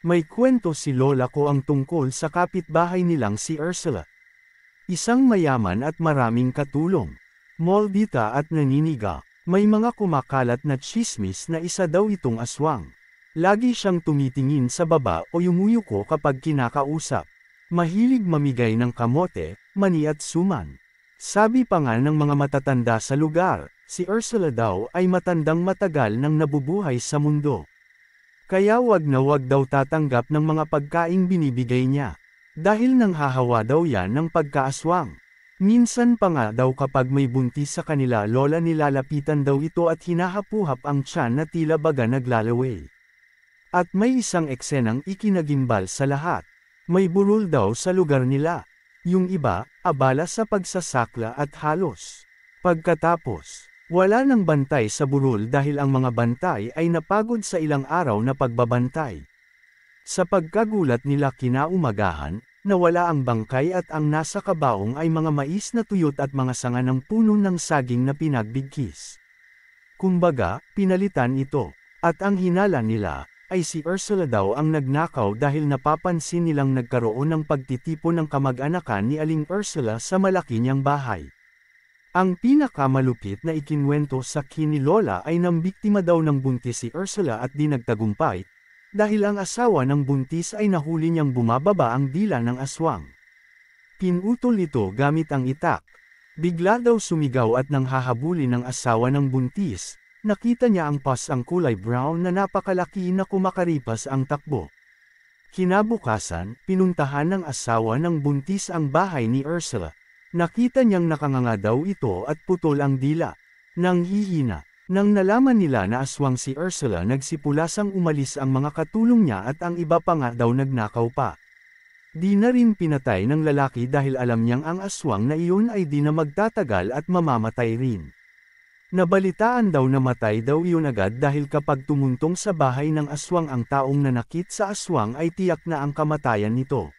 May kwento si lola ko ang tungkol sa kapitbahay nilang si Ursula. Isang mayaman at maraming katulong. Moldita at naniniga. May mga kumakalat na tsismis na isa daw itong aswang. Lagi siyang tumitingin sa baba o yumuyuko kapag kinakausap. Mahilig mamigay ng kamote, mani at suman. Sabi pa nga ng mga matatanda sa lugar, si Ursula daw ay matandang matagal nang nabubuhay sa mundo. Kaya wag daw tatanggap ng mga pagkaing binibigay niya. Dahil nanghahawa daw yan ng pagkaaswang. Minsan pa nga daw kapag may buntis sa kanila lola nilalapitan daw ito at hinahapuhap ang tiyan na tila baga naglalaway. At may isang eksenang ikinagimbal sa lahat. May burol daw sa lugar nila. Yung iba, abala sa pagsasakla at halos. Pagkatapos, wala nang bantay sa burol dahil ang mga bantay ay napagod sa ilang araw na pagbabantay. Sa pagkagulat nila kinaumagahan, nawala ang bangkay at ang nasa kabaong ay mga mais na tuyot at mga sanga ng puno ng saging na pinagbigkis. Kumbaga, pinalitan ito. At ang hinala nila, ay si Ursula daw ang nagnakaw dahil napapansin nilang nagkaroon ng pagtitipon ng kamag-anakan ni Aling Ursula sa malaki niyang bahay. Ang pinakamalupit na ikinwento sa kini Lola ay nang biktima daw ng buntis si Ursula at di nagtagumpay, dahil ang asawa ng buntis ay nahuli niyang bumababa ang dila ng aswang. Pinutol ito gamit ang itak. Bigla daw sumigaw at nang hahabulin ng asawa ng buntis, nakita niya ang ang kulay brown na napakalaki na kumakaripas ang takbo. Kinabukasan, pinuntahan ng asawa ng buntis ang bahay ni Ursula. Nakita niyang nakanganga daw ito at putol ang dila. Nang hihina, nang nalaman nila na aswang si Ursula nagsipulasang umalis ang mga katulong niya at ang iba pa nga daw nagnakaw pa. Di na rin pinatay ng lalaki dahil alam niyang ang aswang na iyon ay di na magtatagal at mamamatay rin. Nabalitaan daw na matay daw iyon agad dahil kapag tumuntong sa bahay ng aswang ang taong nanakit sa aswang ay tiyak na ang kamatayan nito.